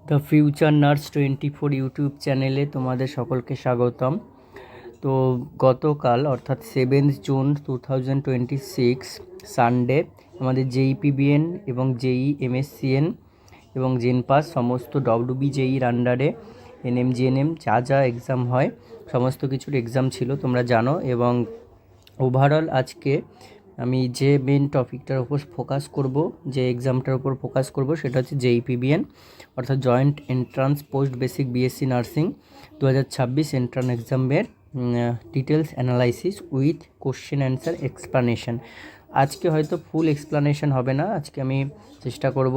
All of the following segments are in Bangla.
দ্য ফিউচার নার্স 24 ইউটিউব চ্যানেলে তোমাদের সকলকে স্বাগতম। তো গতকাল অর্থাৎ 7 জুন 2026 সানডে আমাদের জেইপিবিএন এবং জেই এমএসসিএন এবং জেনপাস সমস্ত ডব্লিউবি জেইর আন্ডারে এনএমজিএনএম যা যা এক্সাম হয় সমস্ত কিছুর এক্সাম ছিল তোমরা জানো। এবং ওভারঅল আজকে আমি যে মেন টপিকটার উপর ফোকাস করব, যে এক্সামটার উপর ফোকাস করব সেটা হচ্ছে জেইপিবিএন অর্থাৎ joint entrance post basic BSc nursing 2026 entrance এক্সামের details analysis with question answer explanation. আজকে হয়তো ফুল এক্সপ্লানেশন হবে না, আজকে আমি চেষ্টা করব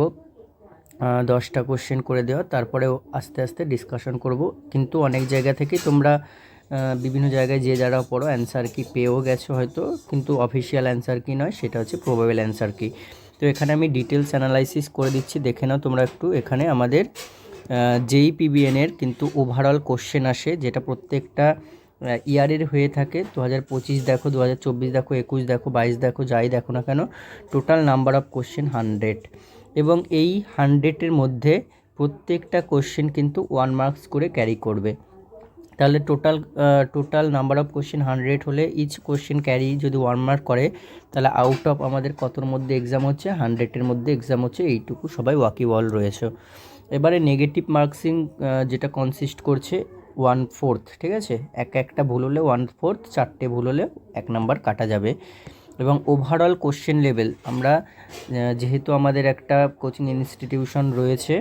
10টা কোশ্চেন করে দেওয়া, তারপরেও আস্তে আস্তে ডিসকাশন করব। কিন্তু অনেক জায়গা থেকেই তোমরা বিভিন্ন জায়গায় যে যারা পড়ো অ্যান্সার কি পেয়েও গেছো হয়তো, কিন্তু অফিসিয়াল অ্যান্সার কি নয় সেটা হচ্ছে প্রবাবেল অ্যান্সার কি। তো এখানে আমি ডিটেলস অ্যানালাইসিস করে দিচ্ছি, দেখে নাও তোমরা একটু। এখানে আমাদের জেইপিবিএনের কিন্তু ওভারঅল কোশ্চেন আসে, যেটা প্রত্যেকটা ইয়ারের হয়ে থাকে। 2025 দেখো, 2024 দেখো, 21 দেখো, 22 দেখো, যাই দেখো না কেন, টোটাল নাম্বার অফ কোশ্চেন 100। এবং এই 100-এর মধ্যে প্রত্যেকটা কোশ্চেন কিন্তু 1 মার্কস করে ক্যারি করবে। তাহলে টোটাল নাম্বার অফ কোশ্চেন 100 হলে ইচ কোশ্চেন ক্যারি যদি 1 মার্ক করে, তাহলে আউট অফ আমাদের কতর মধ্যে এক্সাম হচ্ছে, 100-এর মধ্যে এক্সাম হচ্ছে। এইটুকু সবাই ওয়াকিবল রয়েছে। এবারে নেগেটিভ মার্কসিং যেটা কনসিস্ট করছে 1/4, ঠিক আছে। একটা ভুল হলে 1/4, 4টে ভুল হলে 1 নাম্বার কাটা যাবে। এবং ওভারঅল কোশ্চেন লেভেল আমরা যেহেতু আমাদের একটা কোচিং ইনস্টিটিউশন রয়েছে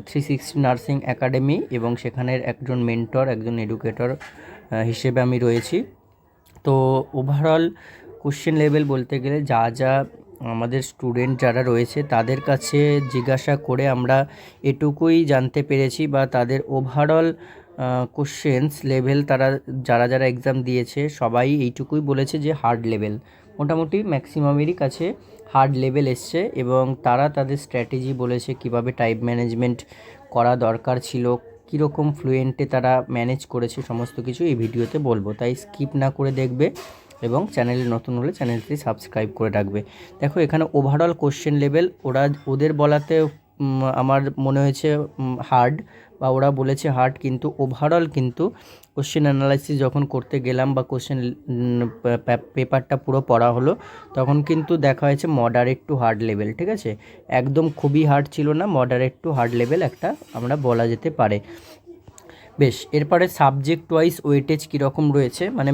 360 নার্সিং একাডেমি, এবং সেখানের একজন মেন্টর, একজন এডুকেটর হিসেবে আমি রয়েছি। তো ওভারঅল কোশ্চেন লেভেল বলতে গেলে যা যা আমাদের স্টুডেন্ট যারা রয়েছে তাদের কাছে জিজ্ঞাসা করে আমরা এটুকুই জানতে পেরেছি, বা তাদের ওভারঅল কোশ্চেন্স লেভেল তারা যারা যারা এক্সাম দিয়েছে সবাই এইটুকুই বলেছে যে হার্ড লেভেল, মোটামুটি ম্যাক্সিমামেরই কাছে হার্ড লেভেল এসছে। এবং তারা তাদের স্ট্র্যাটেজি বলেছে কিভাবে টাইম ম্যানেজমেন্ট করা দরকার ছিল, কীরকম ফ্লুয়েন্টে তারা ম্যানেজ করেছে, সমস্ত কিছু এই ভিডিওতে বলবো, তাই স্কিপ না করে দেখবে। এবং চ্যানেলে নতুন হলে চ্যানেলটি সাবস্ক্রাইব করে রাখবে। দেখো এখানে ওভারঅল কোশ্চেন লেভেল ওদের বলাতে আমার মনে হয়েছে হার্ড, বা ওরা বলেছে হার্ড, কিন্তু ওভারঅল কিন্তু কোশ্চেন অ্যানালাইসিস যখন করতে গেলাম বা কোশ্চেন পেপারটা পুরো পড়া হলো, তখন কিন্তু দেখা হয়েছে মডারেট টু হার্ড লেভেল, ঠিক আছে। একদম খুবই হার্ড ছিল না, মডারেট টু হার্ড লেভেল একটা আমরা বলা যেতে পারে। বেশ, এরপরে সাবজেক্ট ওয়াইজ ওয়েটেজ কীরকম রয়েছে, মানে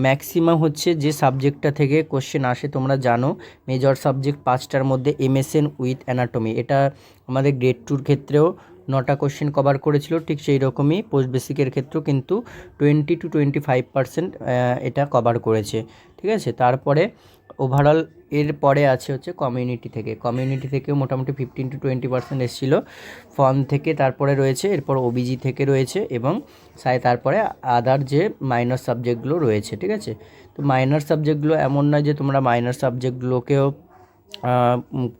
ম্যাক্সিমাম হচ্ছে যে সাবজেক্টটা থেকে কোশ্চেন আসে তোমরা জানো, মেজর সাবজেক্ট 5টার মধ্যে এমএসএন উইথ অ্যানাটমি, এটা আমাদের গ্রেড 2-র ক্ষেত্রেও 9টা কোশ্চেন কভার করেছিল, ঠিক সেই রকমই পোস্ট বেসিকের ক্ষেত্রেও কিন্তু 20 to 25% এটা কভার করেছে, ঠিক আছে। তারপরে ওভারঅল এর পরে আছে হচ্ছে কমিউনিটি থেকেও মোটামুটি 15 to 20% এসেছিলো ফর্ম থেকে। তারপরে রয়েছে এরপর ওবিজি থেকে রয়েছে, এবং তারপরে আদার যে মাইনর সাবজেক্টগুলো রয়েছে, ঠিক আছে। তো মাইনর সাবজেক্টগুলো এমন নয় যে তোমরা মাইনর সাবজেক্টগুলোকেও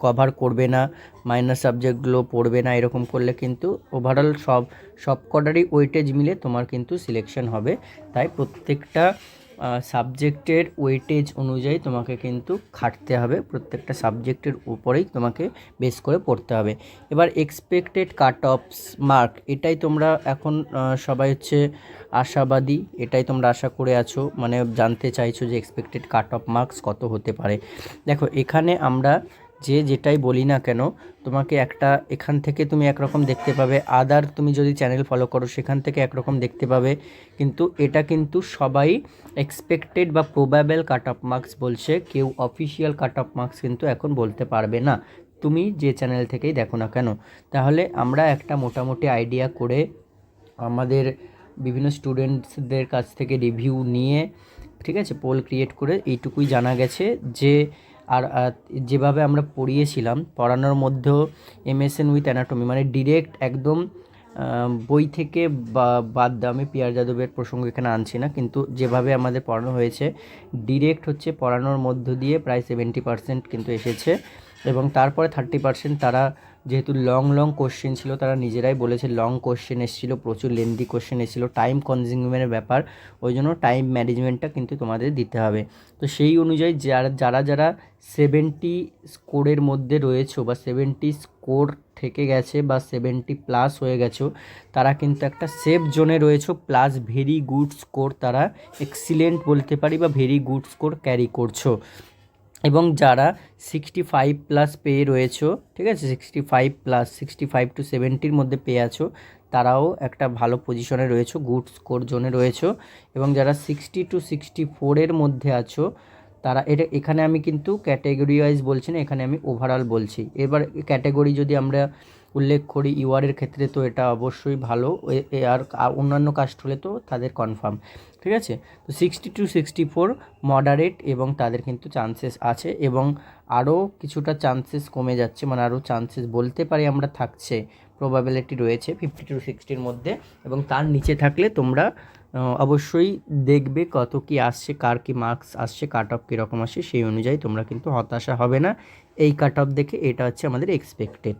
কভার করবে না, মাইনর সাবজেক্টগুলো পড়বে না, এরকম করলে কিন্তু ওভারঅল সব কটারই ওয়েটেজ মিলে তোমার কিন্তু সিলেকশন হবে। তাই প্রত্যেকটা সাবজেক্টের ওয়েটেজ অনুযায়ী তোমাকে কিন্তু খাটতে হবে, প্রত্যেকটা সাবজেক্টের উপরেই তোমাকে বেস করে পড়তে হবে। এবার এক্সপেক্টেড কাট অফস মার্ক, এটাই তোমরা এখন সবাই হচ্ছে আশাবাদী, এটাই তোমরা আশা করে আছো, মানে জানতে চাইছো যে এক্সপেক্টেড কাট অফ মার্কস কত হতে পারে। দেখো এখানে আমরা যেটাই বলি না কেন, তোমাকে এখান থেকে তুমি একরকম দেখতে পাবে, আদার তুমি যদি চ্যানেল ফলো করো সেখান থেকে একরকম দেখতে পাবে, কিন্তু এটা কিন্তু সবাই এক্সপেক্টেড বা প্রবাবেল কাট অফ মার্কস বলছে, কেউ অফিসিয়াল কাট অফ মার্কস কিন্তু এখন বলতে পারবে না, তুমি যে চ্যানেল থেকেই দেখো না কেন। তাহলে আমরা একটা মোটামুটি আইডিয়া করে আমাদের বিভিন্ন স্টুডেন্টসদের কাছ থেকে রিভিউ নিয়ে, ঠিক আছে, পোল ক্রিয়েট করে এইটুকুই জানা গেছে যে যেভাবে আমরা পড়িয়েছিলাম, পড়ানোর মধ্যেও এমএসএন উইথ অ্যানাটমি মানে ডিরেক্ট একদম বই থেকে বাদ দাও, আমি পিয়ার যাদবের প্রসঙ্গ এখানে আনছি না, কিন্তু যেভাবে আমাদের পড়ানো হয়েছে ডিরেক্ট হচ্ছে পড়ানোর মধ্য দিয়ে প্রায় 70% কিন্তু এসেছে, এবং তারপরে 30% তারা যেহেতু লং কোশ্চেন ছিল, তারা নিজেরাই বলেছে লং কোশ্চেন এসেছিলো, প্রচুর লেন্দি কোশ্চেন এসেছিলো, টাইম কনজিউমের ব্যাপার, ওই জন্য টাইম ম্যানেজমেন্টটা কিন্তু তোমাদের দিতে হবে। তো সেই অনুযায়ী যারা 70 স্কোরের মধ্যে রয়েছো বা 70 স্কোর থেকে গেছে বা 70+ হয়ে গেছো, তারা কিন্তু একটা সেফ জোনে রয়েছো, প্লাস ভেরি গুড স্কোর, তারা এক্সিলেন্ট বলতে পারি বা ভেরি গুড স্কোর ক্যারি করছো। এবং যারা 65+ পেয়ে রয়েছো, ঠিক আছে, 65+, 65 to 70-র মধ্যে পেয়ে আছো, তারাও একটা ভালো পজিশনে রয়েছো, গুড স্কোর জোনে রয়েছো। এবং যারা 60 to 64-এর মধ্যে আছো, তারা এখানে আমি কিন্তু ক্যাটেগরি ওয়াইজ বলছি না, এখানে আমি ওভারঅল বলছি। এবার ক্যাটেগরি যদি আমরা উল্লেখ করি ইউআরের ক্ষেত্রে, তো এটা অবশ্যই ভালো, আর অন্যান্য কাস্ট হলে তো তাদের কনফার্ম, ঠিক আছে। তো 60 to 64 মডারেট, এবং তাদের কিন্তু চান্সেস আছে, এবং আরও কিছুটা চান্সেস কমে যাচ্ছে, মানে আরও চান্সেস বলতে পারি আমরা থাকছে, প্রবাবিলিটি রয়েছে 50 to 60-র মধ্যে। এবং তার নিচে থাকলে তোমরা অবশ্যই দেখবে কত কি আসছে, কার কি মার্কস আসছে, কাট অফ কীরকম আসছে, সেই অনুযায়ী তোমরা কিন্তু হতাশা হবে না। এই কাট অফ দেখে এটা হচ্ছে আমাদের এক্সপেক্টেড।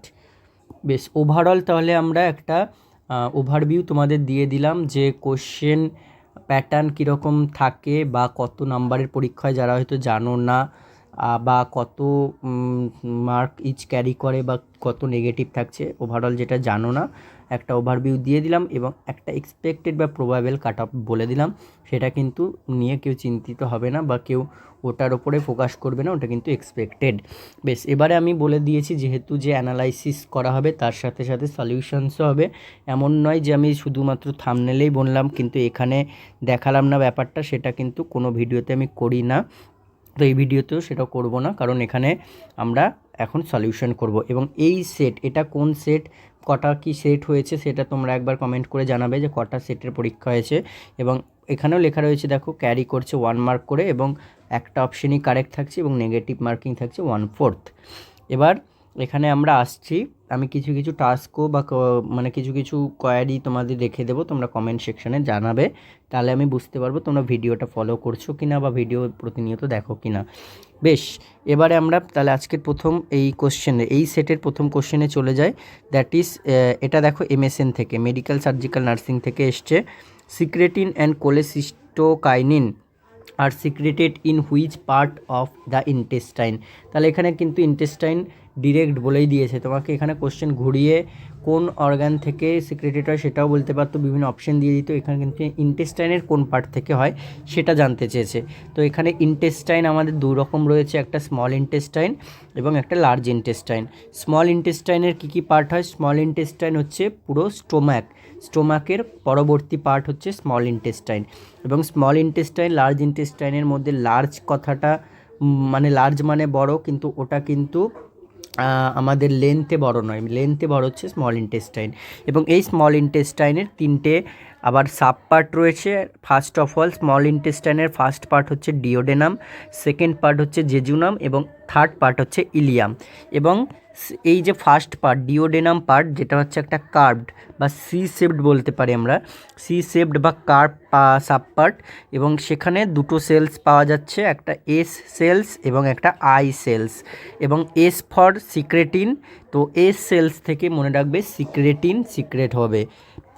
বেশ, ওভারঅল তাহলে আমরা একটা ওভারভিউ তোমাদের দিয়ে দিলাম যে কোশ্চেন প্যাটার্ন কীরকম থাকে, বা কত নাম্বারের পরীক্ষায় যারা হয়তো জানো না, বা কত মার্ক ইচ ক্যারি করে, বা কত নেগেটিভ থাকছে, ওভারঅল যেটা জানো না একটা ওভারভিউ দিয়ে দিলাম, এবং একটা এক্সপেক্টেড বা প্রবাবেল কাট অফ বলে দিলাম। সেটা কিন্তু নিয়ে কেউ চিন্তিত হবে না, বা কেউ ওটার ওপরে ফোকাস করবে না, ওটা কিন্তু এক্সপেক্টেড। বেশ, এবারে আমি বলে দিয়েছি যেহেতু যে অ্যানালাইসিস করা হবে তার সাথে সাথে সলিউশনসও হবে। এমন নয় যে আমি শুধুমাত্র থাম্বনেলেই বললাম কিন্তু এখানে দেখালাম না ব্যাপারটা, সেটা কিন্তু কোনো ভিডিওতে আমি করি না। তো এই ভিডিওতেও সেটা করব না, কারণ এখানে আমরা এখন সলিউশন করব। এবং এই সেট, এটা কোন সেট, কটা কি সেট হয়েছে সেটা তোমরা একবার কমেন্ট করে জানাবে যে কটা সেটের পরীক্ষা হয়েছে। এবং এখানেও লেখা রয়েছে দেখো, ক্যারি করছে 1 মার্ক করে, এবং একটা অপশনই কারেক্ট থাকছে, এবং নেগেটিভ মার্কিং থাকছে 1/4। এবার এখানে আমরা আসছি, আমি কিছু টাস্কও বা মানে কিছু কোয়ারি তোমাদের রেখে দেবো, তোমরা কমেন্ট সেকশানে জানাবে, তাহলে আমি বুঝতে পারবো তোমরা ভিডিওটা ফলো করছো কিনা, বা ভিডিও প্রতিনিয়ত দেখো কিনা। বেশ, এবারে আমরা তাহলে আজকের প্রথম এই কোশ্চেনে, এই সেটের প্রথম কোশ্চেনে চলে যাই। দ্যাট ইজ, এটা দেখো MSN থেকে, মেডিকেল সার্জিক্যাল নার্সিং থেকে এসছে। Secretin and cholecystokinin are secreted in which part of the intestine. তাহলে এখানে কিন্তু ইন্টেস্টাইন ডিরেক্ট বলেই দিয়েছে তোমাকে, এখানে কোশ্চেন ঘুরিয়ে কোন অর্গান থেকে সিক্রেটেড হয় সেটাও বলতে পারতো, বিভিন্ন অপশন দিয়ে দিত। এখানে কিন্তু ইন্টেস্টাইনের কোন পার্ট থেকে হয় সেটা জানতে চেয়েছে। তো এখানে ইন্টেস্টাইন আমাদের দু রকম রয়েছে, একটা স্মল ইন্টেস্টাইন এবং একটা লার্জ ইন্টেস্টাইন। স্মল ইন্টেস্টাইনের কী কী পার্ট হয়? স্মল ইন্টেস্টাইন হচ্ছে পুরো স্টোমাকের পরবর্তী পার্ট হচ্ছে স্মল ইন্টেস্টাইন। এবং স্মল ইন্টেস্টাইন লার্জ ইন্টেস্টাইনের মধ্যে লার্জ কথাটা মানে লার্জ মানে বড়, কিন্তু ওটা কিন্তু আমাদের লেন্থে বড় নয়, লেন্থে বড় হচ্ছে স্মল ইন্টেস্টাইন। এবং এই স্মল ইন্টেস্টাইনের তিনটে আবার সাব পার্ট রয়েছে। ফার্স্ট অফ অল, স্মল ইন্টেস্টাইনের ফার্স্ট পার্ট হচ্ছে ডিওডেনাম, সেকেন্ড পার্ট হচ্ছে জেজুনাম, এবং থার্ড পার্ট হচ্ছে ইলিয়াম। এবং এই যে ফার্স্ট পার্ট ডিওডেনাম পার্ট, যেটা হচ্ছে একটা কার্ভড বা সি শেপড বলতে পারি আমরা, সি শেপড বা কার্ভ সাব পার্ট। এবং সেখানে দুটো সেলস পাওয়া যাচ্ছে, একটা এস সেলস এবং একটা আই সেলস। এবং এস ফর সিক্রেটিন, তো এস সেলস থেকে মনে রাখবে সিক্রেটিন সিক্রেট হবে,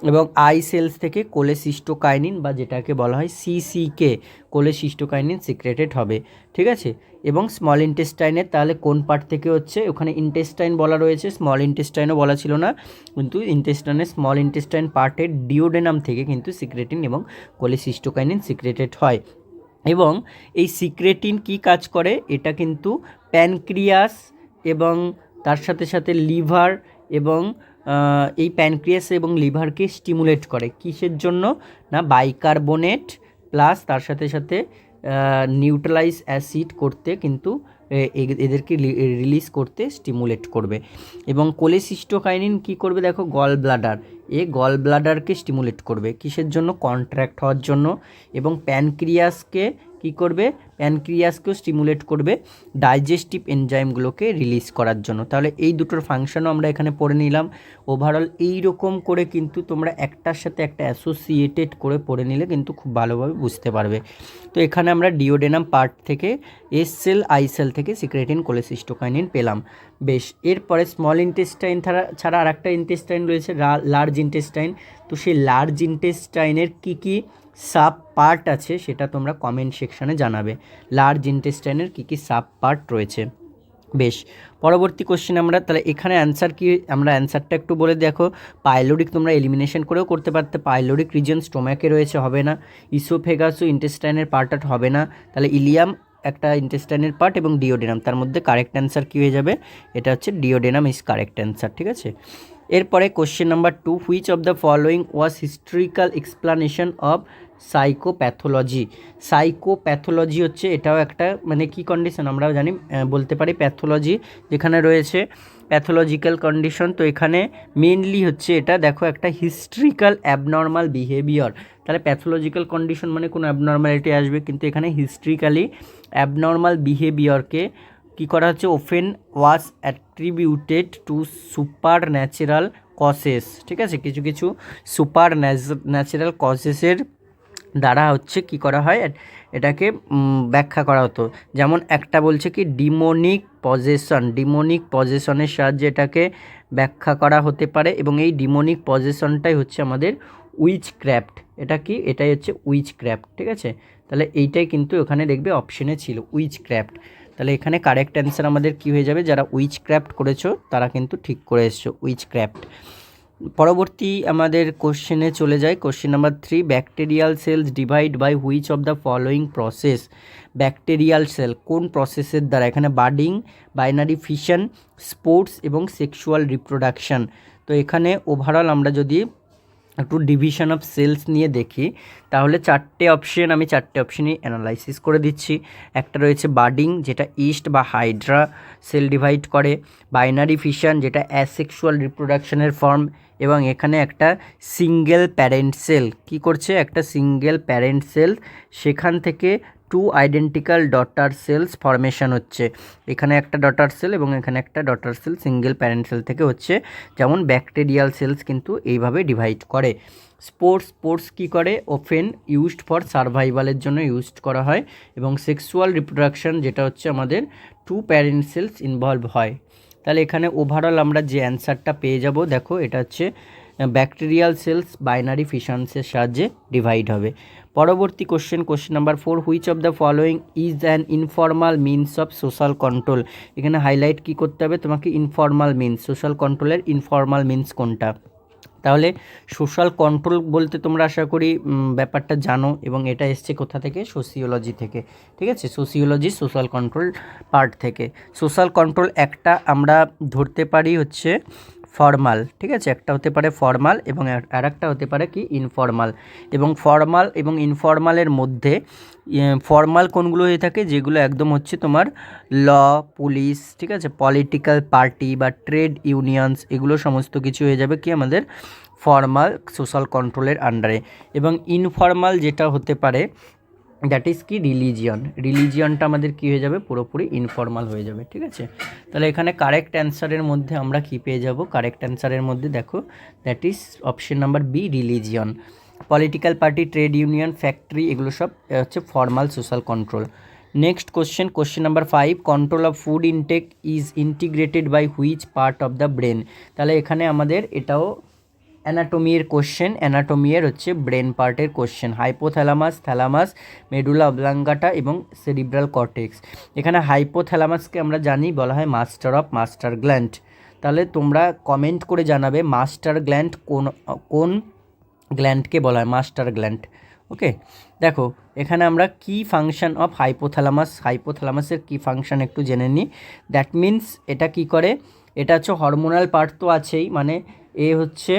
এবং আই সেলস থেকে কোলেসিস্টোকাইনিন বা যেটাকে বলা হয় সিসিকে, কোলেসিস্টোকাইনিন সিক্রেটেড হবে, ঠিক আছে। এবং স্মল ইন্টেস্টাইনের তাহলে কোন পার্ট থেকে হচ্ছে, ওখানে ইন্টেস্টাইন বলা রয়েছে, স্মল ইন্টেস্টাইনও বলা ছিল না, কিন্তু ইন্টেস্টাইনের স্মল ইন্টেস্টাইন পার্টের ডিওডেনাম থেকে কিন্তু সিক্রেটিন এবং কোলেসিস্টোকাইনিন সিক্রেটেড হয়। এবং এই সিক্রেটিন কি কাজ করে, এটা কিন্তু প্যানক্রিয়াস এবং তার সাথে সাথে লিভার, এবং এই প্যানক্রিয়াস এবং লিভারকে স্টিমুলেট করে, কিসের জন্য না, বাইকার্বনেট প্লাস তার সাথে সাথে নিউট্রালাইজ অ্যাসিড করতে কিন্তু এদেরকে রিলিজ করতে স্টিমুলেট করবে। এবং কোলেসিস্টোকাইনিন কি করবে দেখো, গল ব্লাডারকে স্টিমুলেট করবে, কিসের জন্য, কন্ট্র্যাক্ট হওয়ার জন্য। এবং প্যানক্রিয়াসকে কী করবে, প্যানক্রিয়াসকেও স্টিমুলেট করবে ডাইজেস্টিভ এনজাইমগুলোকে রিলিজ করার জন্য। তাহলে এই দুটোর ফাংশনও আমরা এখানে পড়ে নিলাম। ওভারঅল এই রকম করে কিন্তু তোমরা একটার সাথে একটা অ্যাসোসিয়েটেড করে পড়ে নিলে কিন্তু খুব ভালোভাবে বুঝতে পারবে। তো এখানে আমরা ডিওডেনাম পার্ট থেকে এস সেল আই সেল থেকে সিক্রেটিন কোলেসিস্টোকাইনিন পেলাম। বেশ, এরপরে স্মল ইন্টেস্টাইন ছাড়া আর একটা ইন্টেস্টাইন রয়েছে লার্জ ইন্টেস্টাইন। তো সেই লার্জ ইন্টেস্টাইনের কী কী সাব পার্ট আছে সেটা তোমরা কমেন্ট সেকশানে জানাবে। লার্জ ইন্টেস্টাইনের কী কী সাব পার্ট রয়েছে। বেশ, পরবর্তী কোশ্চেন আমরা তাহলে এখানে অ্যান্সার কি, আমরা অ্যান্সারটা একটু বলে দেখো। পাইলোরিক তোমরা এলিমিনেশন করেও করতে পারতে, পাইলোরিক রিজন স্টোম্যাকে রয়েছে, হবে না। ইসোফেগাসও ইন্টেস্টাইনের পার্ট হবে না। তাহলে ইলিয়াম একটা ইন্টেস্টাইনের পার্ট এবং ডিওডেনাম, তার মধ্যে কারেক্ট অ্যান্সার কী হয়ে যাবে, এটা হচ্ছে ডিওডেনাম ইজ কারেক্ট অ্যান্সার, ঠিক আছে। এরপরে question number 2, which of the following was historical explanation of psychopathology. Psychopathology হচ্ছে এটাও একটা মানে কি কন্ডিশন আমরাও জানি, বলতে পারি প্যাথোলজি যেখানে রয়েছে প্যাথোলজিক্যাল কন্ডিশন। তো এখানে মেনলি হচ্ছে এটা দেখো একটা হিস্ট্রিক্যাল অ্যাবনর্মাল বিহেভিয়ার। তাহলে প্যাথোলজিক্যাল কন্ডিশন মানে কোনো অ্যাবনর্মালিটি আসবে, কিন্তু এখানে হিস্ট্রিক্যালি অ্যাবনর্মাল বিহেভিয়ারকে কী করা হচ্ছে, ওফেন ওয়াজ attributed two super natural causes, ঠিক আছে। কিছু কিছু সুপার ন্যাচারাল কজেসের দ্বারা হচ্ছে কি করা হয়, এটাকে ব্যাখ্যা করা হতো। যেমন একটা বলছে কি ডিমোনিক পজেশনের সাহায্যে এটাকে ব্যাখ্যা করা হতে পারে, এবং এই ডিমোনিক পজেশনটাই হচ্ছে আমাদের উইচ ক্র্যাফট। এটা কি, এটাই হচ্ছে উইচ ক্র্যাফট, ঠিক আছে। তাহলে এইটাই কিন্তু ওখানে দেখবে অপশনে ছিল উইচ ক্র্যাফট। তাহলে এখানে কারেক্ট অ্যান্সার আমাদের কি হয়ে যাবে, যারা উইচ ক্র্যাফট করেছো তারা কিন্তু ঠিক করে এসছো, উইচ ক্র্যাফট। পরবর্তী আমাদের কোশ্চেনে চলে যায়। Question number 3, bacterial cells divide by which of the following process. Bacterial cell কোন প্রসেসের দ্বারা, এখানে বার্ডিং, বাইনারি ফিশন, স্পোর্টস এবং সেক্সুয়াল রিপ্রোডাকশন। তো এখানে ওভারঅল আমরা যদি একটু ডিভিশন অফ সেলস নিয়ে দেখি তাহলে চারটে অপশনই অ্যানালাইসিস করে দিচ্ছি। একটা রয়েছে বার্ডিং, যেটা ইস্ট বা হাইড্রা সেল ডিভাইড করে, বাইনারি ফিশন যেটা অ্যাসেক্সুয়াল রিপ্রোডাকশনের ফর্ম, এবং এখানে একটা সিঙ্গেল প্যারেন্ট সেল কী করছে, একটা সিঙ্গেল প্যারেন্ট সেল, সেখান থেকে 2 আইডেন্টিক্যাল ডটার সেলস ফরমেশন হচ্ছে। এখানে একটা ডটার সেল এবং এখানে একটা daughter cell single parent cell থেকে হচ্ছে। যেমন ব্যাকটেরিয়াল সেলস কিন্তু এইভাবে ডিভাইড করে। স্পোর্টস কী করে, ওফেন ইউজড ফর সার্ভাইভালের জন্য ইউজড করা হয়, এবং সেক্সুয়াল রিপ্রোডাকশন যেটা হচ্ছে আমাদের 2 প্যারেন্ট সেলস ইনভলভ হয়। তাহলে এখানে ওভারঅল আমরা যে অ্যান্সারটা পেয়ে যাব, দেখো এটা হচ্ছে ব্যাকটেরিয়াল সেলস বাইনারি ফিশনসের সাহায্যে ডিভাইড হবে। পরবর্তী question number 4, which of the following is an informal means of social control. এখানে হাইলাইট কী করতে হবে তোমাকে, ইনফর্মাল মিনস, সোশ্যাল কন্ট্রোলের ইনফর্মাল মিনস কোনটা। তাহলে সোশ্যাল কন্ট্রোল বলতে তোমরা আশা করি ব্যাপারটা জানো, এবং এটা এসছে কোথা থেকে, সোশিওলজি থেকে, ঠিক আছে। সোশিওলজি সোশ্যাল কন্ট্রোল পার্ট থেকে। সোশ্যাল কন্ট্রোল একটা আমরা ধরতে পারি হচ্ছে ফর্মাল, ঠিক আছে, একটা হতে পারে ফর্মাল এবং আর একটা হতে পারে কি ইনফর্মাল। এবং ফর্মাল এবং ইনফর্মালের মধ্যে ফর্মাল কোনগুলো হয়ে থাকে, যেগুলো একদম হচ্ছে তোমার ল, পুলিশ, ঠিক আছে, পলিটিক্যাল পার্টি বা ট্রেড ইউনিয়নস, এগুলো সমস্ত কিছু হয়ে যাবে কি আমাদের ফর্মাল সোশ্যাল কন্ট্রোলের আন্ডারে। এবং ইনফর্মাল যেটা হতে পারে দ্যাট ইজ কি রিলিজিয়নটা আমাদের কী হয়ে যাবে, পুরোপুরি ইনফর্মাল হয়ে যাবে, ঠিক আছে। তাহলে এখানে কারেক্ট অ্যান্সারের মধ্যে আমরা কী পেয়ে যাব, কারেক্ট অ্যান্সারের মধ্যে দেখো that is option number B, religion. Political party, trade union, factory, এগুলো সব হচ্ছে formal social control. Next question number 5, control of food intake is integrated by which part of the brain. তাহলে এখানে আমাদের এটাও অ্যানাটমির কোশ্চেন, অ্যানাটমির হচ্ছে ব্রেন পার্টের question, hypothalamus, thalamus, medulla oblongata এবং সেরিব্রাল কর্টেক্স। এখানে হাইপোথ্যালামাসকে আমরা জানি বলা হয় মাস্টার গ্ল্যান্ড। তাহলে তোমরা কমেন্ট করে জানাবে মাস্টার গ্ল্যান্ড কোন গ্ল্যান্ডকে বলা হয়, মাস্টার গ্ল্যান্ড। ওকে, দেখো এখানে আমরা কি ফাংশন অফ হাইপোথ্যালামাসের কি ফাংশন একটু জেনে নিই। দ্যাট মিন্স এটা কি করে, এটা হচ্ছে হরমোনাল পার্ট তো আছেই, মানে এ হচ্ছে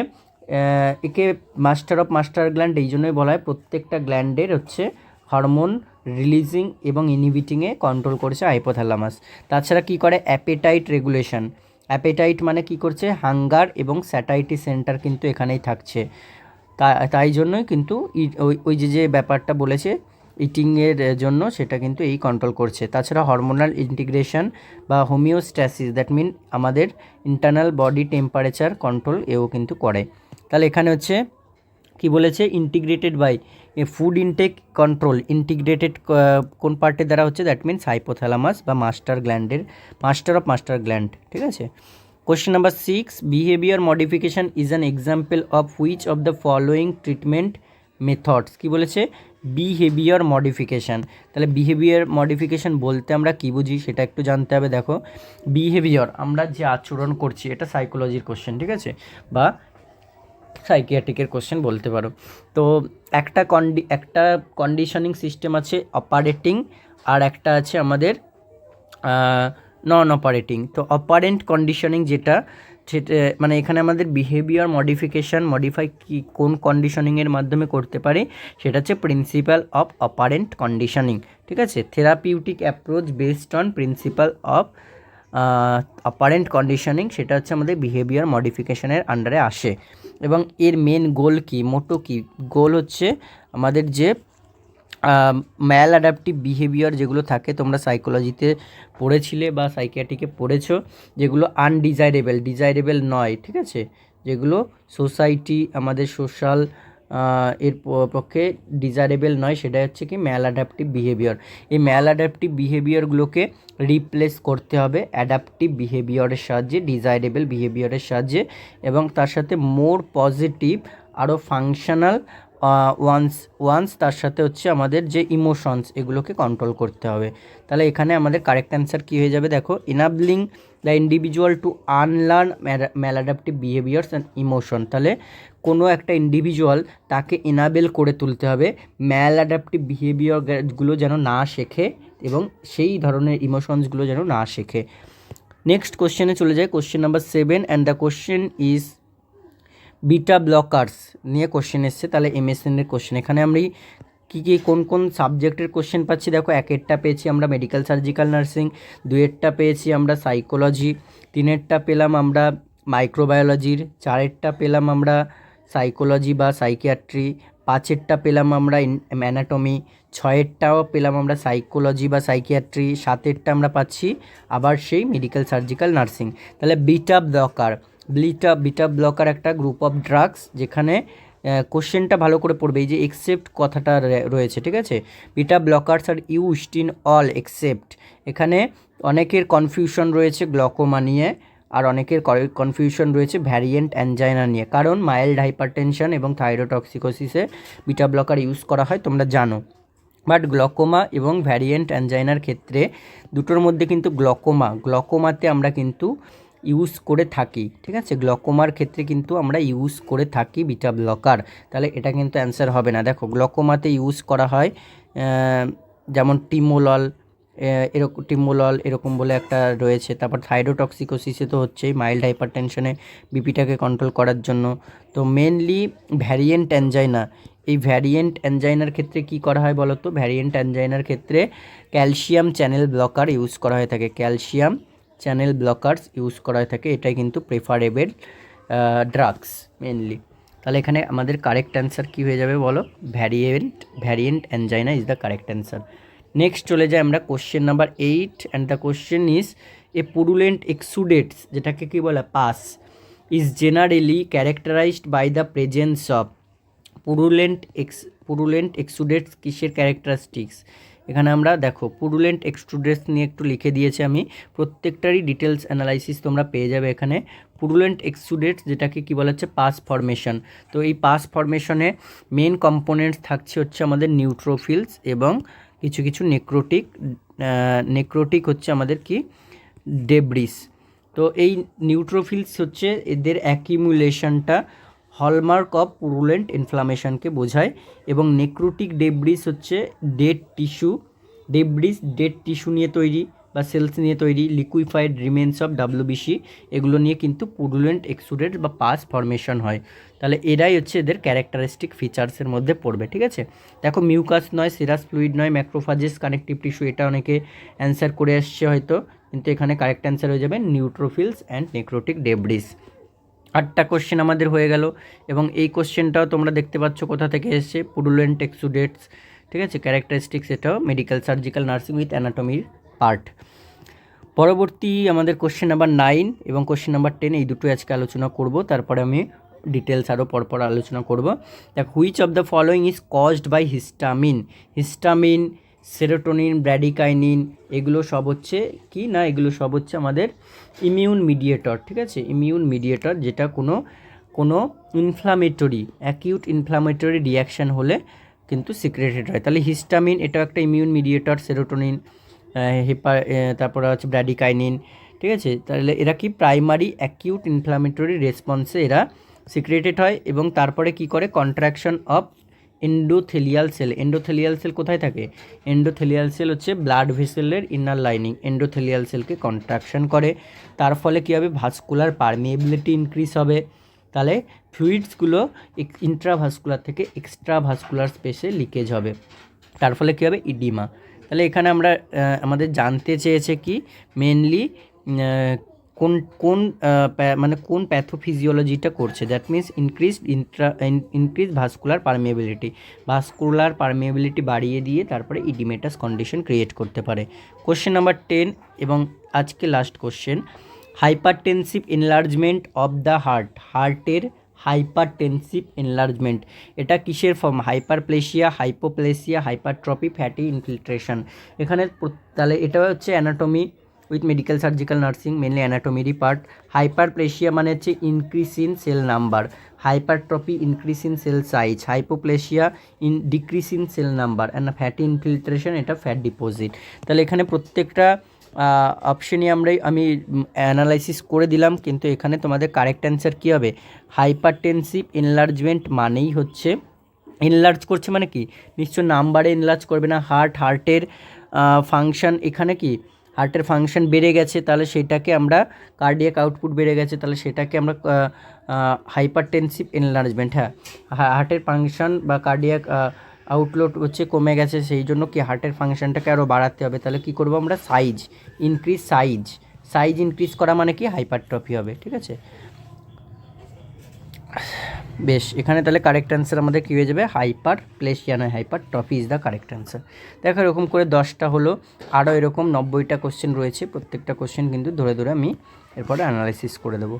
একে মাস্টার গ্ল্যান্ড এই জন্যই বলা হয়, প্রত্যেকটা গ্ল্যান্ডের হচ্ছে হরমোন রিলিজিং এবং ইনহিবিটিংয়ে কন্ট্রোল করছে হাইপোথ্যালামাস। তাছাড়া কি করে, অ্যাপেটাইট রেগুলেশন, অ্যাপেটাইট মানে কি করছে, হাঙ্গার এবং স্যাটাইটি সেন্টার কিন্তু এখানেই থাকছে। তাই জন্যই কিন্তু ওই যে ব্যাপারটা বলেছে ইটিংয়ের জন্য সেটা কিন্তু এই কন্ট্রোল করছে। তাছাড়া হরমোনাল ইন্টিগ্রেশন বা হোমিওস্ট্যাসিস, দ্যাট মিন আমাদের ইন্টারনাল বডি টেম্পারেচার কন্ট্রোল এও কিন্তু করে। তাহলে এখানে হচ্ছে কি বলেছে, integrated by food intake control, integrated কোন পার্টের দ্বারা হচ্ছে, দ্যাট মিনস হাইপোথ্যালামাস বা মাস্টার অফ মাস্টার গ্ল্যান্ড, ঠিক আছে। Question number 6, behaviour modification is an example of which of the following treatment methods, কি বলেছে, বিহেভিয়ার মডিফিকেশান। তাহলে বিহেভিয়ার মডিফিকেশান বলতে আমরা কী বুঝি সেটা একটু জানতে হবে। দেখো, বিহেভিয়ার আমরা যে আচরণ করছি, এটা সাইকোলজির কোশ্চেন, ঠিক আছে, বা সাইকিয়াট্রিকের কোশ্চেন বলতে পারো। তো একটা কন্ডিশনিং সিস্টেম আছে অপারেটিং, আর একটা আছে আমাদের নন অপারেটিং। তো অপারেন্ট কন্ডিশনিং যেটা, সেটা মানে এখানে আমাদের বিহেভিয়ার মডিফাই কি কোন কন্ডিশনিংয়ের মাধ্যমে করতে পারে, সেটা হচ্ছে প্রিন্সিপাল অফ অপারেন্ট কন্ডিশনিং, ঠিক আছে। Therapeutic approach based on principal of operant conditioning, সেটা হচ্ছে আমাদের বিহেভিয়ার মডিফিকেশনের আন্ডারে আসে। এবং এর মেন গোল কি, মোটো কি গোল হচ্ছে আমাদের যে ম্যাল অ্যাডাপটিভ বিহেভিয়ার যেগুলো থাকে, তোমরা সাইকোলজিতে পড়েছিলে বা সাইকিয়াট্রিকে পড়েছো, যেগুলো ডিজাইরেবল নয়, ঠিক আছে, যেগুলো সোসাইটি আমাদের সোশ্যাল এর পক্ষে ডিজাইরেবল নয়, সেটা হচ্ছে কি ম্যাল অ্যাডাপটিভ বিহেভিয়ার। এই ম্যাল অ্যাডাপটিভ বিহেভিয়ারগুলোকে রিপ্লেস করতে হবে অ্যাডাপটিভ বিহেভিয়ারের সাহায্যে, ডিজাইরেবল বিহেভিয়ারের সাহায্যে, এবং তার সাথে মোর পজিটিভ আরও ফাংশনাল ওয়ান্স তার সাথে হচ্ছে আমাদের যে ইমোশনস, এগুলোকে কন্ট্রোল করতে হবে। তাহলে এখানে আমাদের কারেক্ট অ্যান্সার কী হয়ে যাবে, দেখো, enabling the individual to unlearn maladaptive behaviours and emotion. তাহলে কোনো একটা ইন্ডিভিজুয়াল, তাকে ইনাবেল করে তুলতে হবে ম্যালাডাপটিভ বিহেভিয়ারগুলো যেন না শেখে, এবং সেই ধরনের ইমোশনসগুলো যেন না শেখে। নেক্সট কোশ্চেনে চলে যায়, question number 7, and the question is beta blockers নিয়ে কোশ্চেন এসছে। তাহলে এমএসএনের কোশ্চেন, এখানে আমরা কী কোন সাবজেক্টের কোশ্চেন পাচ্ছি, দেখো, 1এরটা পেয়েছি আমরা মেডিকেল সার্জিক্যাল নার্সিং, 2এরটা পেয়েছি আমরা সাইকোলজি, 3এরটা পেলাম আমরা মাইক্রোবায়োলজির, 4এরটা পেলাম আমরা সাইকোলজি বা সাইকিয়াট্রি, 5এরটা পেলাম আমরা অ্যানাটমি, 6এরটাও পেলাম আমরা সাইকোলজি বা সাইকিয়াট্রি, 7এরটা আমরা পাচ্ছি আবার সেই মেডিকেল সার্জিক্যাল নার্সিং। তাহলে বিটা ব্লকার একটা গ্রুপ অফ ড্রাগস, যেখানে কোশ্চেনটা ভালো করে পড়বে, এই যে এক্সেপ্ট কথাটা রয়েছে, ঠিক আছে। Beta blockers are used in all except, এখানে অনেকের কনফিউশন রয়েছে গ্লকোমা নিয়ে, আর অনেকের কনফিউশন রয়েছে ভ্যারিয়েন্ট অ্যানজাইনা নিয়ে, কারণ মাইল্ড হাইপারটেনশন এবং থাইরোটক্সিকোসিসে বিটা ব্লকার ইউজ করা হয়, তোমরা জানো। বাট গ্লকোমা এবং ভ্যারিয়েন্ট অ্যানজাইনার ক্ষেত্রে দুটোর মধ্যে কিন্তু গ্লকোমাতে আমরা কিন্তু ইউজ করে থাকি, ঠিক আছে, গ্লকোমার ক্ষেত্রে কিন্তু আমরা ইউজ করে থাকি বিটা ব্লকার। তাহলে এটা কিন্তু অ্যান্সার হবে না। দেখো, গ্লকোমাতে ইউজ করা হয় যেমন টিমোলল এরকম বলে একটা রয়েছে। তারপর থাইরোটক্সিকোসিসে তো হচ্ছেই, মাইল্ড হাইপারটেনশনে বিপিটাকে কন্ট্রোল করার জন্য। তো মেনলি ভ্যারিয়েন্ট অ্যানজাইনা, এই ভ্যারিয়েন্ট অ্যানজাইনার ক্ষেত্রে কি করা হয় বলো তো, ভ্যারিয়েন্ট অ্যানজাইনার ক্ষেত্রে ক্যালসিয়াম চ্যানেল ব্লকার ইউজ করা হয়ে থাকে, ক্যালসিয়াম চ্যানেল ব্লকার্স ইউজ করা হয়ে থাকে, এটাই কিন্তু প্রেফারেবল ড্রাগস মেনলি। তাহলে এখানে আমাদের কারেক্ট অ্যান্সার কী হয়ে যাবে বলো, variant angina is the correct answer. Next চলে যাই আমরা question number 8, and the question is a purulent exudates, যেটাকে কী বলে pus, is generally characterised by the presence of purulent exudates কিসের ক্যারেক্টারিস্টিক্স। এখানে আমরা দেখো পুরুলেন্ট এক্সট্রুডেটস নিয়ে একটু লিখে দিয়েছি আমি, প্রত্যেকটারই ডিটেলস অ্যানালাইসিস তোমরা পেয়ে যাবে এখানে। পুরুলেন্ট এক্সট্রুডেটস যেটাকে কী বলা হচ্ছে পাস ফর্মেশন। তো এই পাস ফর্মেশনে মেন কম্পোনেন্টস থাকছে হচ্ছে আমাদের নিউট্রোফিলস এবং কিছু নেক্রোটিক হচ্ছে আমাদের কি ডেব্রিস। তো এই নিউট্রোফিলস হচ্ছে এদের অ্যাকিমুলেশনটা হলমার্ক অফ পুরুলেন্ট ইনফ্লামেশনকে বোঝায়, এবং নেক্রোটিক ডেব্রিস হচ্ছে ডেড টিস্যু নিয়ে তৈরি বা সেলস নিয়ে তৈরি, লিকুইফাইড রিমেন্স অফ ডাব্লিউবিসি, এগুলো নিয়ে কিন্তু পুরুলেন্ট এক্সুডেট বা পাস ফর্মেশন হয়। তাহলে এরাই হচ্ছে এদের ক্যারেক্টারিস্টিক ফিচার্সের মধ্যে পড়বে, ঠিক আছে। দেখো, মিউকাস নয়, সিরাস ফ্লুইড নয়, ম্যাক্রোফাজেস, কানেকটিভ টিস্যু, এটা অনেকে অ্যান্সার করে আসছে হয়তো, কিন্তু এখানে কারেক্ট অ্যান্সার হয়ে যাবে নিউট্রোফিলস অ্যান্ড নেক্রোটিক ডেব্রিস। 8টা কোশ্চেন আমাদের হয়ে গেল, এবং এই কোশ্চেনটাও তোমরা দেখতে পাচ্ছ কোথা থেকে এসেছে, পুরুলেন্ট এক্সুডেটস, ঠিক আছে, ক্যারেক্টারিস্টিক্স এটাও মেডিকেল সার্জিক্যাল নার্সিং উইথ অ্যানাটমির পার্ট। পরবর্তী আমাদের কোশ্চেন নাম্বার 9 এবং কোশ্চেন নাম্বার 10 এই দুটোই আজকে আলোচনা করব, তারপরে আমি ডিটেলস আরও পরপর আলোচনা করব। দেখ, which of the following is caused by histamine? Histamine, serotonin, bradykinin এগুলো সব হচ্ছে কি না, এগুলো সব হচ্ছে আমাদের ইমিউন মিডিয়েটর, ঠিক আছে, ইমিউন মিডিয়েটর, যেটা কোনো ইনফ্লামেটরি অ্যাকিউট ইনফ্লামেটরি রিয়াকশান হলে কিন্তু সিক্রেটেড হয়। তাহলে হিস্টামিন এটাও একটা ইমিউন মিডিয়েটর, সেরোটোনিন, তারপরে হচ্ছে ব্র্যাডিকাইনিন, ঠিক আছে। তাহলে এরা কি প্রাইমারি অ্যাকিউট ইনফ্লামেটরি রেসপন্সে এরা সিক্রেটেড হয় এবং তারপরে কি করে contraction of endothelial cell. Endothelial cell কোথায় থাকে? এন্ডোথেলিয়াল সেল হচ্ছে ব্লাড ভেসেলের ইনার লাইনিং, এন্ডোথেলিয়াল সেলকে কন্ট্রাকশন করে, তার ফলে কী হবে, ভাস্কুলার পারমিয়েবিলিটি ইনক্রিজ হবে, তাহলে ফ্লুইডসগুলো ইন্ট্রাভাস্কুলার থেকে এক্সট্রা ভাস্কুলার স্পেসে লিকেজ হবে, তার ফলে কী হবে, ইডিমা। তাহলে এখানে আমরা আমাদের জানতে চেয়েছে কি মেনলি কোন কোন মানে কোন প্যাথোফিজিওলজিটা করছে, that means increase vascular permeability বাড়িয়ে দিয়ে তারপরে ইডিমেটাস কন্ডিশন ক্রিয়েট করতে পারে। কোশ্চেন নাম্বার 10 এবং আজকে last question, hypertensive enlargement of the হার্টের হাইপারটেনসিভ এনলার্জমেন্ট এটা কিসের form? Hyperplasia, hypoplasia, hypertrophy, fatty infiltration. এখানে তাহলে এটা হচ্ছে anatomy with medical surgical nursing, mainly অ্যানাটমিরই পার্ট। হাইপারপ্লেসিয়া মানে হচ্ছে increase in cell number, hypertrophy increase in cell size, hypoplasia decrease in cell number, and fatty infiltration এটা ফ্যাট ডিপোজিট। তাহলে এখানে প্রত্যেকটা অপশনই আমি অ্যানালাইসিস করে দিলাম, কিন্তু এখানে তোমাদের কারেক্ট অ্যান্সার কী হবে? হাইপারটেনসিভ এনলার্জমেন্ট মানেই হচ্ছে, এনলার্জ করছে মানে কি, নিশ্চয় নাম্বারে এনলার্জ করবে না, হার্টের ফাংশন, এখানে কি হার্টের ফাংশন বেড়ে গেছে, তাহলে সেটাকে আমরা কার্ডিয়াক আউটপুট বেড়ে গেছে, তাহলে সেটাকে আমরা হাইপারটেনসিভ এনলার্জমেন্ট, হ্যাঁ, হার্টের ফাংশন বা কার্ডিয়াক আউটলোড হচ্ছে কমে গেছে, সেই জন্য কি হার্টের ফাংশনটাকে আরও বাড়াতে হবে, তাহলে কি করব আমরা, সাইজ ইনক্রিজ করা মানে কি হাইপারট্রফি হবে, ঠিক আছে। বেশ, এখানে তাহলে কারেক্ট অ্যান্সার আমাদের কী হয়ে যাবে, হাইপারপ্লেসিয়া নয়, hypertrophy is the correct answer. দেখো এরকম করে 10টা হলো, আরও এরকম 90টা কোশ্চেন রয়েছে, প্রত্যেকটা কোশ্চেন কিন্তু ধরে ধরে আমি এরপরে অ্যানালাইসিস করে দেবো।